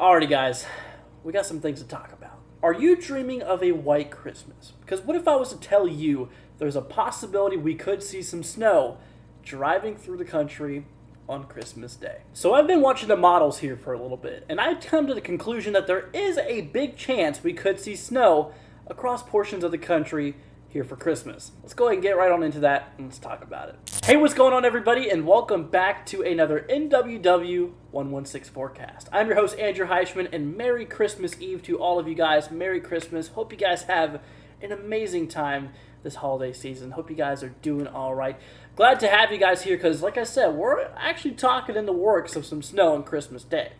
Alrighty, guys, we got some things to talk about. Are you dreaming of a white Christmas? Because what if I was to tell you there's a possibility we could see some snow driving through the country on Christmas Day? So I've been watching the models here for a little bit, and I've come to the conclusion that there is a big chance we could see snow across portions of the country here for Christmas. Let's go ahead and get right on into that and let's talk about it. Hey, what's going on, everybody, and welcome back to another NWW 116 forecast. I'm your host, Andrew Heischman, and Merry Christmas Eve to all of you guys. Merry Christmas. Hope you guys have an amazing time this holiday season. Hope you guys are doing all right. Glad to have you guys here because, like I said, we're actually talking in the works of some snow on Christmas Day.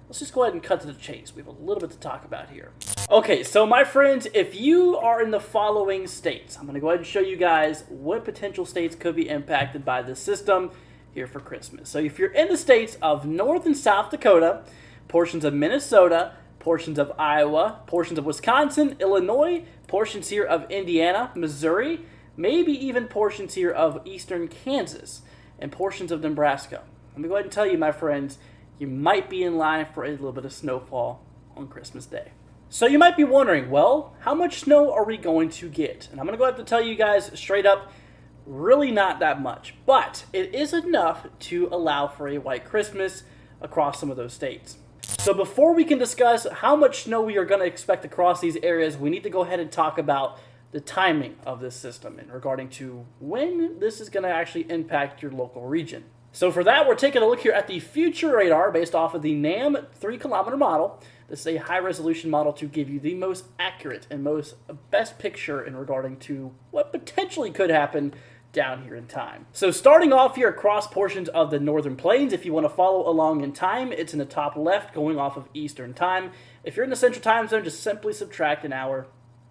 Let's just go ahead and cut to the chase. We have a little bit to talk about here. Okay, so my friends, if you are in the following states, I'm going to go ahead and show you guys what potential states could be impacted by this system here for Christmas. So if you're in the states of North and South Dakota, portions of Minnesota, portions of Iowa, portions of Wisconsin, Illinois, portions here of Indiana, Missouri, maybe even portions here of eastern Kansas, and portions of Nebraska. Let me go ahead and tell you, my friends, you might be in line for a little bit of snowfall on Christmas Day. So you might be wondering, well, how much snow are we going to get? And I'm going to go ahead and tell you guys straight up, really not that much. But it is enough to allow for a white Christmas across some of those states. So before we can discuss how much snow we are going to expect across these areas, we need to go ahead and talk about the timing of this system and regarding to when this is going to actually impact your local region. So for that, we're taking a look here at the future radar based off of the NAM 3-kilometer model. This is a high-resolution model to give you the most accurate and best picture in regarding to what potentially could happen down here in time. So starting off here across portions of the northern plains, if you want to follow along in time, it's in the top left going off of Eastern time. If you're in the Central Time Zone, just simply subtract an hour.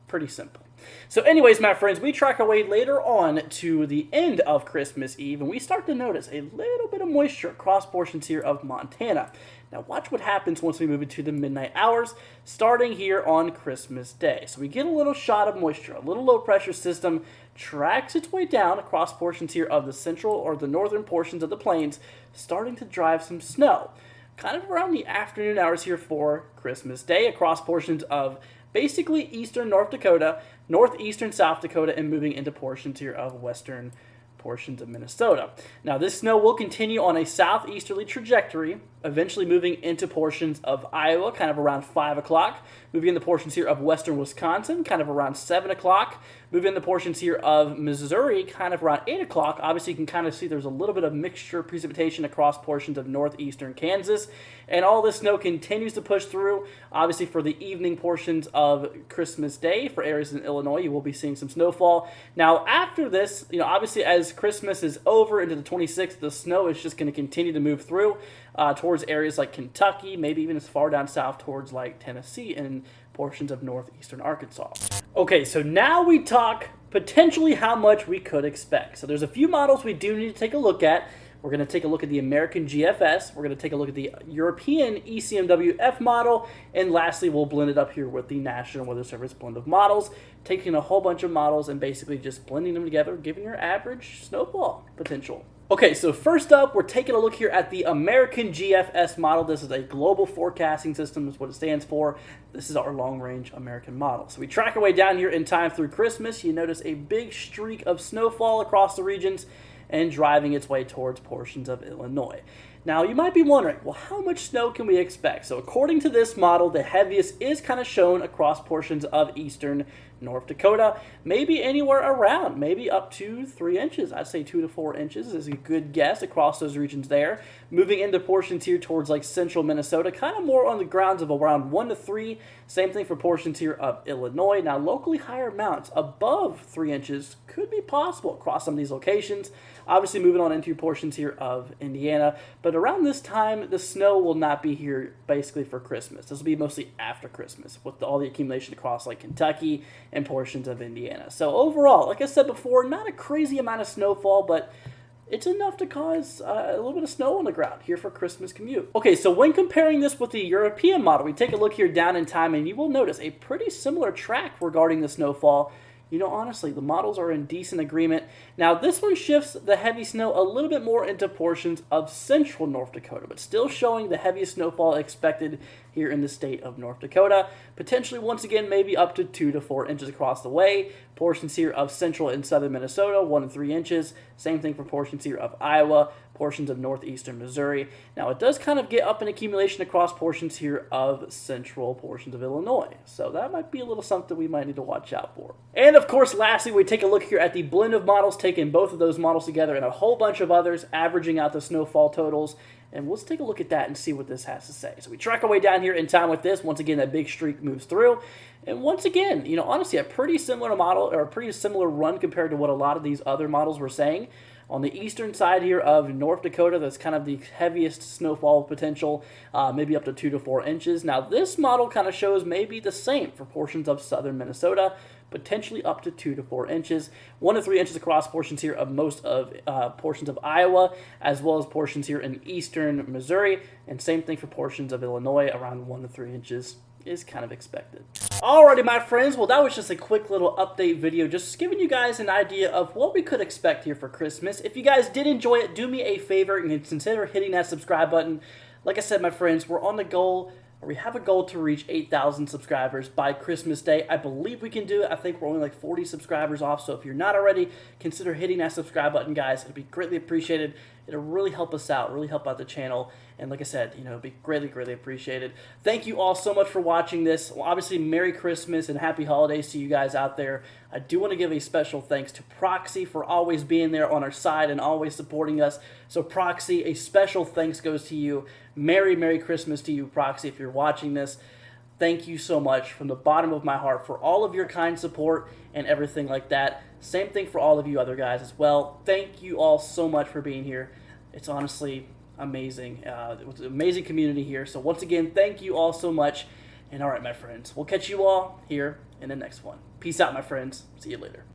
Pretty simple. So anyways, my friends, we track our way later on to the end of Christmas Eve, and we start to notice a little bit of moisture across portions here of Montana. Now watch what happens once we move into the midnight hours, starting here on Christmas Day. So we get a little shot of moisture. A little low pressure system tracks its way down across portions here of the central or the northern portions of the plains, starting to drive some snow. Kind of around the afternoon hours here for Christmas Day across portions of basically eastern North Dakota, northeastern South Dakota, and moving into portions here of western portions of Minnesota. Now, this snow will continue on a southeasterly trajectory, eventually moving into portions of Iowa, kind of around 5 o'clock, moving into portions here of western Wisconsin, kind of around 7 o'clock, moving into portions here of Missouri, kind of around 8 o'clock. Obviously, you can kind of see there's a little bit of mixture precipitation across portions of northeastern Kansas, and all this snow continues to push through. Obviously, for the evening portions of Christmas Day, for areas in Illinois, you will be seeing some snowfall. Now, after this, obviously, as Christmas is over into the 26th, the snow is just going to continue to move through towards areas like Kentucky, maybe even as far down south towards like Tennessee and portions of northeastern Arkansas. Okay, so now we talk potentially how much we could expect. So there's a few models we do need to take a look at. We're going to take a look at the American GFS. We're going to take a look at the European ECMWF model. And lastly, we'll blend it up here with the National Weather Service blend of models, taking a whole bunch of models and basically just blending them together, giving your average snowfall potential. Okay, so first up, we're taking a look here at the American GFS model. This is a global forecasting system, is what it stands for. This is our long-range American model. So we track our way down here in time through Christmas. You notice a big streak of snowfall across the regions and driving its way towards portions of Illinois. Now, you might be wondering, well, how much snow can we expect? So according to this model, the heaviest is kind of shown across portions of eastern North Dakota, maybe anywhere around, maybe up to 3 inches. I'd say 2 to 4 inches is a good guess across those regions there. Moving into portions here towards like central Minnesota, kind of more on the grounds of around 1 to 3. Same thing for portions here of Illinois. Now, locally higher amounts above 3 inches could be possible across some of these locations. Obviously, moving on into portions here of Indiana. But around this time, the snow will not be here basically for Christmas. This will be mostly after Christmas with all the accumulation across like Kentucky and portions of Indiana. So overall, like I said before, not a crazy amount of snowfall, but it's enough to cause a little bit of snow on the ground here for Christmas commute. Okay, so when comparing this with the European model, we take a look here down in time, and you will notice a pretty similar track regarding the snowfall. Honestly, the models are in decent agreement. Now, this one shifts the heavy snow a little bit more into portions of central North Dakota, but still showing the heaviest snowfall expected here in the state of North Dakota. Potentially, once again, maybe up to 2 to 4 inches across the way. Portions here of central and southern Minnesota, 1 to 3 inches. Same thing for portions here of Iowa, portions of northeastern Missouri. Now, it does kind of get up in accumulation across portions here of central portions of Illinois. So that might be a little something we might need to watch out for. And of course, lastly, we take a look here at the blend of models, taking both of those models together and a whole bunch of others, averaging out the snowfall totals. And let's take a look at that and see what this has to say. So we track our way down here in time with this. Once again, that big streak moves through. And once again, honestly, a pretty similar model, or a pretty similar run compared to what a lot of these other models were saying. On the eastern side here of North Dakota, that's kind of the heaviest snowfall potential, maybe up to 2 to 4 inches. Now, this model kind of shows maybe the same for portions of southern Minnesota, potentially up to 2 to 4 inches. 1 to 3 inches across portions here of most of portions of Iowa, as well as portions here in eastern Missouri. And same thing for portions of Illinois, around 1 to 3 inches is kind of expected. Alrighty, my friends, well, that was just a quick little update video, just giving you guys an idea of what we could expect here for Christmas. If you guys did enjoy it, do me a favor and consider hitting that subscribe button. Like I said, my friends, we're on the goal, or we have a goal to reach 8,000 subscribers by Christmas Day. I believe we can do it. I think we're only like 40 subscribers off, so if you're not already, consider hitting that subscribe button, guys. It'll be greatly appreciated. It'll really help us out, really help out the channel. And like I said, it'll be greatly, greatly appreciated. Thank you all so much for watching this. Well, obviously, Merry Christmas and Happy Holidays to you guys out there. I do want to give a special thanks to Proxy for always being there on our side and always supporting us. So Proxy, a special thanks goes to you. Merry, Merry Christmas to you, Proxy, if you're watching this. Thank you so much from the bottom of my heart for all of your kind support and everything like that. Same thing for all of you other guys as well. Thank you all so much for being here. It's honestly amazing. It's an amazing community here. So once again, thank you all so much. And all right, my friends, we'll catch you all here in the next one. Peace out, my friends. See you later.